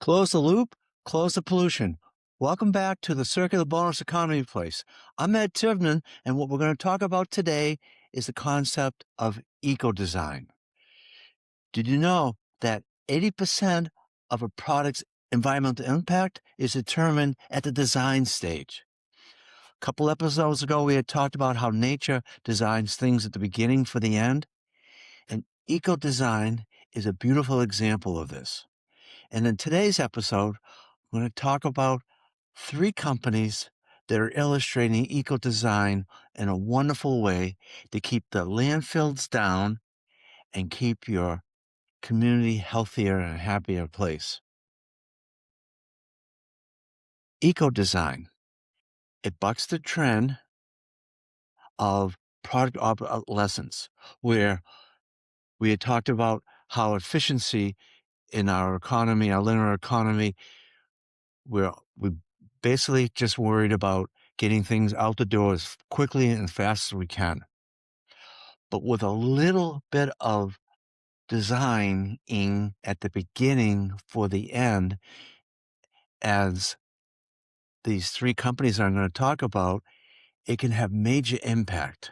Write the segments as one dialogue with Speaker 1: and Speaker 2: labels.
Speaker 1: Close the loop, close the pollution. Welcome back to the Circular Bonus Economy Place. I'm Ed Tivnan, and what we're going to talk about today is the concept of eco-design. Did you know that 80% of a product's environmental impact is determined at the design stage? A couple episodes ago, we had talked about how nature designs things at the beginning for the end, and eco-design is a beautiful example of this. And in today's episode, I'm going to talk about 3 companies that are illustrating eco-design in a wonderful way to keep the landfills down and keep your community healthier and happier place. Eco-design. It bucks the trend of product obsolescence, where we had talked about how efficiency in our economy, our linear economy, we basically just worried about getting things out the door as quickly and fast as we can. But with a little bit of designing at the beginning for the end, as these 3 companies I'm going to talk about, it can have major impact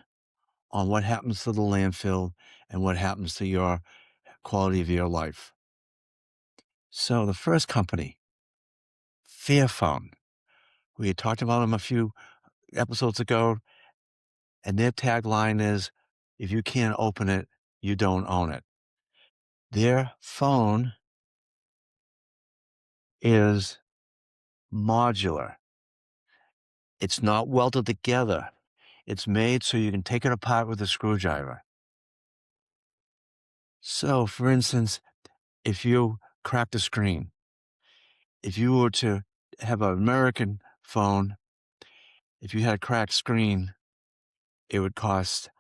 Speaker 1: on what happens to the landfill and what happens to your quality of your life. So the first company, Fairphone. We had talked about them a few episodes ago, and their tagline is, "If you can't open it, you don't own it." Their phone is modular. It's not welded together. It's made so you can take it apart with a screwdriver. So, for instance, if you cracked a screen, if you were to have an American phone, if you had a cracked screen, it would cost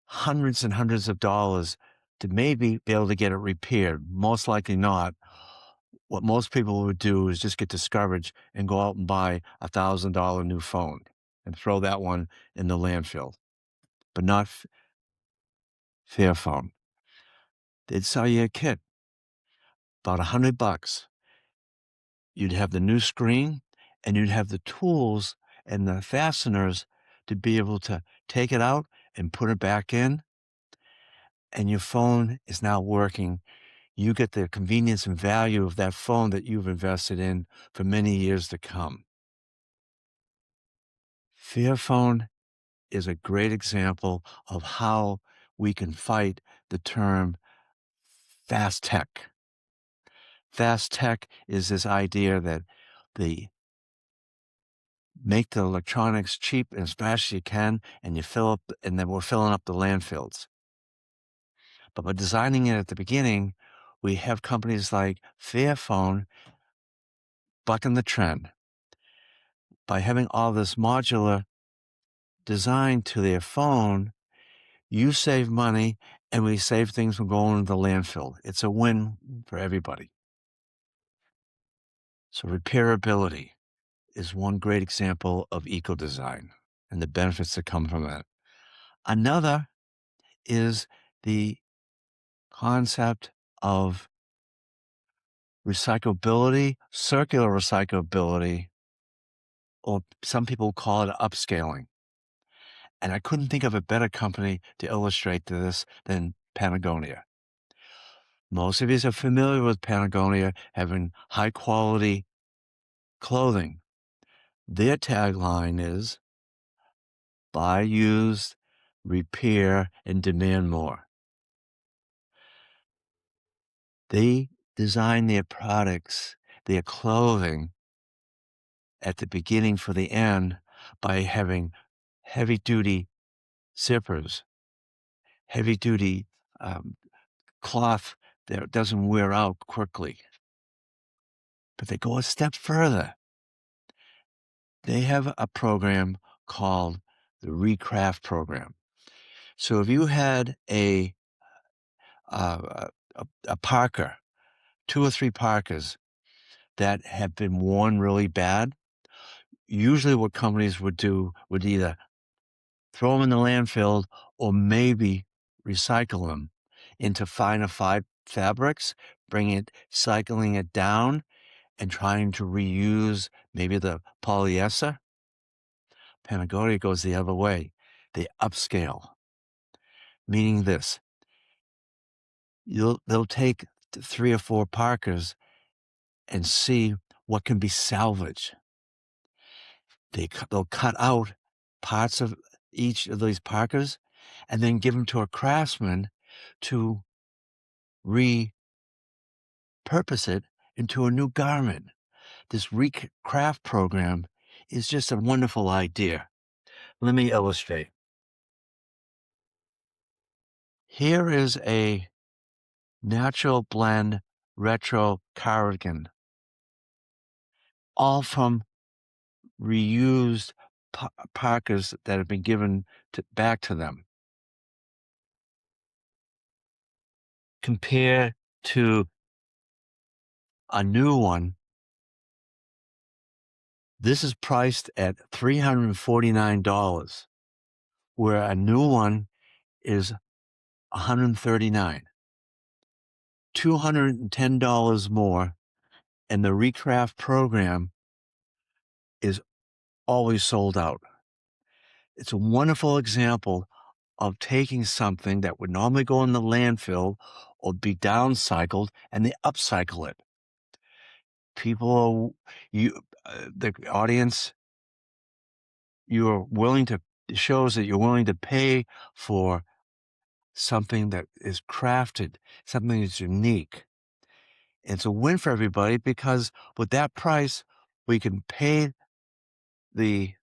Speaker 1: hundreds and hundreds of dollars to maybe be able to get it repaired. Most likely not. What most people would do is just get discouraged and go out and buy $1,000 new phone and throw that one in the landfill, but not Fairphone. They'd sell you a kit, about $100. You'd have the new screen, and you'd have the tools and the fasteners to be able to take it out and put it back in, and your phone is now working. You get the convenience and value of that phone that you've invested in for many years to come. Fairphone is a great example of how we can fight the term fast tech. Fast tech is this idea that the make the electronics cheap and as fast as you can, and you fill up, and then we're filling up the landfills. But by designing it at the beginning, we have companies like Fairphone bucking the trend. By having all this modular design to their phone, you save money, and we save things from going to the landfill. It's a win for everybody. So repairability is one great example of eco-design and the benefits that come from it. Another is the concept of recyclability, circular recyclability, or some people call it upscaling. And I couldn't think of a better company to illustrate this than Patagonia. Most of you are familiar with Patagonia having high quality clothing. Their tagline is buy used, repair, and demand more. They design their products, their clothing at the beginning for the end by having heavy duty zippers, heavy duty cloth that doesn't wear out quickly. But they go a step further. They have a program called the Recraft program. So if you had a parka, 2 or 3 parkas that have been worn really bad, usually what companies would do would either throw them in the landfill or maybe recycle them into finer fabrics, cycling it down, and trying to reuse maybe the polyester. Panagonia goes the other way. They upscale, meaning this. They'll take 3 or 4 Parkers and see what can be salvaged. They'll cut out parts of each of these Parkers and then give them to a craftsman to repurpose it into a new garment. This recraft program is just a wonderful idea. Let me illustrate. Here is a natural blend retro cardigan, all from reused Parkers that have been given back to them. Compared to a new one, this is priced at $349, where a new one is $139. $210 more, and the recraft program is always sold out. It's a wonderful example of taking something that would normally go in the landfill or be downcycled, and they upcycle it. People, the audience, you're willing to, it shows that you're willing to pay for something that is crafted, something that's unique. It's a win for everybody because with that price, we can pay the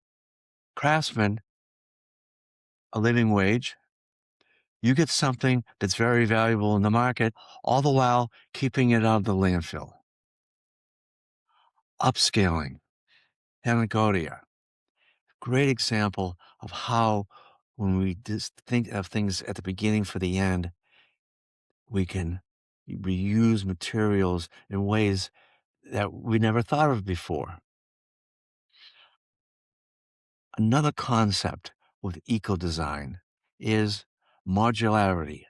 Speaker 1: craftsman a living wage. You get something that's very valuable in the market, all the while keeping it out of the landfill. Upscaling, Panagonia, great example of how when we just think of things at the beginning for the end, we can reuse materials in ways that we never thought of before. Another concept with eco-design is modularity.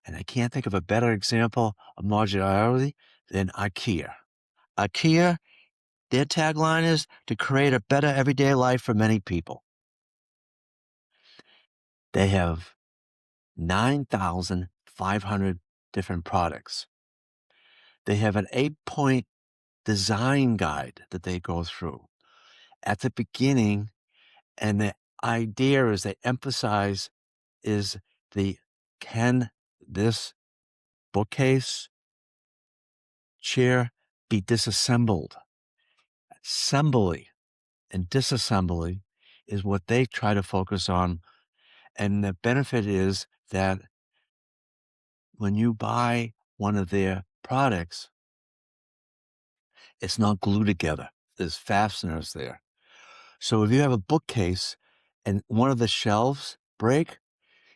Speaker 1: And I can't think of a better example of modularity than IKEA. IKEA, their tagline is to create a better everyday life for many people. They have 9,500 different products. They have an 8-point design guide that they go through at the beginning. And the idea is they emphasize is can this bookcase, chair be disassembled? Assembly and disassembly is what they try to focus on. And the benefit is that when you buy one of their products, it's not glued together. There's fasteners there. So if you have a bookcase and one of the shelves break,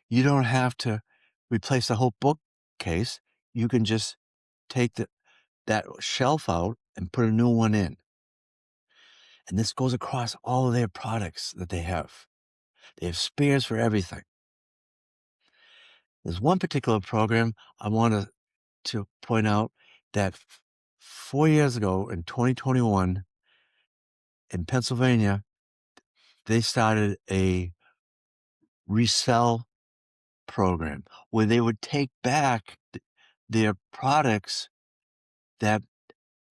Speaker 1: you don't have to replace the whole bookcase. You can just take that shelf out and put a new one in. And this goes across all of their products that they have. They have spares for everything. There's one particular program I want to point out that 4 years ago in 2021 in Pennsylvania, they started a resell program where they would take back their products that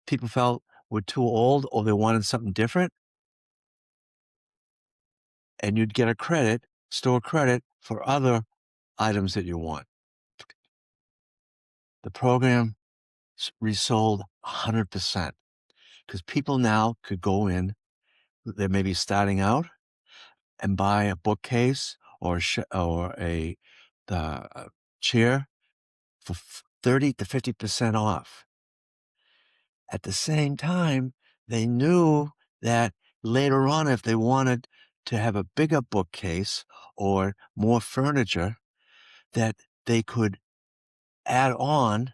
Speaker 1: people felt were too old or they wanted something different. And you'd get a credit, store credit for other items that you want. The program resold 100% because people now could go in, they may be starting out and buy a bookcase or a chair for 30 to 50% off. At the same time, they knew that later on, if they wanted to have a bigger bookcase or more furniture, that they could add on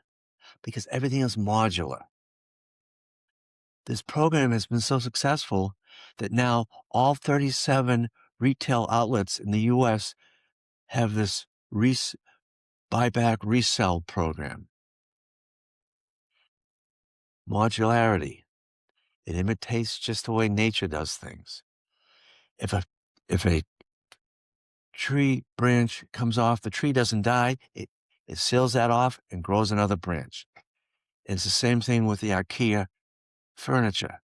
Speaker 1: because everything is modular. This program has been so successful that now all 37 retail outlets in the U.S. have this buyback resell program. Modularity. It imitates just the way nature does things. If a tree branch comes off, the tree doesn't die. It seals that off and grows another branch. It's the same thing with the IKEA furniture.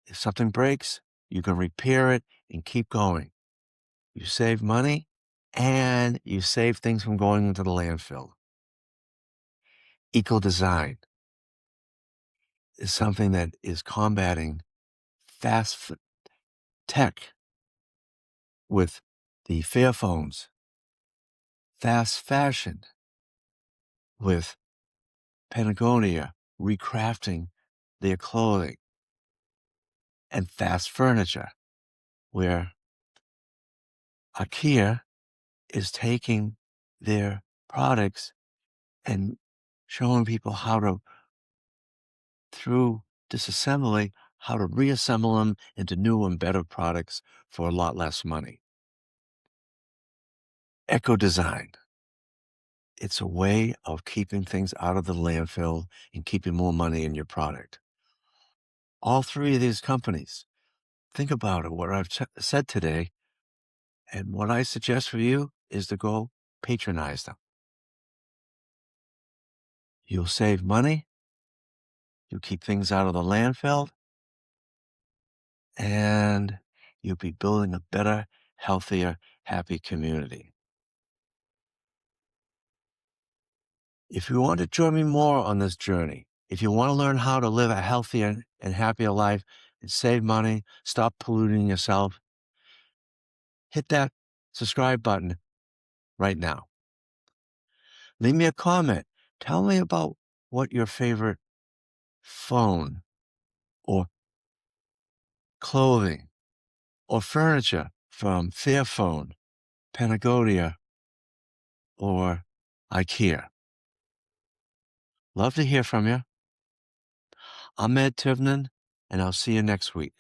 Speaker 1: If something breaks, you can repair it and keep going. You save money and you save things from going into the landfill. Eco-design is something that is combating tech with the Fairphones, fast fashion with Patagonia recrafting their clothing, and fast furniture, where IKEA is taking their products and showing people how to, through disassembly, how to reassemble them into new and better products for a lot less money. Eco-design. It's a way of keeping things out of the landfill and keeping more money in your product. All three of these companies, think about it, what I've said today, and what I suggest for you is to go patronize them. You'll save money, you'll keep things out of the landfill, and you'll be building a better, healthier, happy community. If you want to join me more on this journey, if you want to learn how to live a healthier and happier life and save money, stop polluting yourself, hit that subscribe button right now. Leave me a comment. Tell me about what your favorite phone or clothing or furniture from Fairphone, Patagonia, or IKEA. Love to hear from you. I'm Ed Tivnan, and I'll see you next week.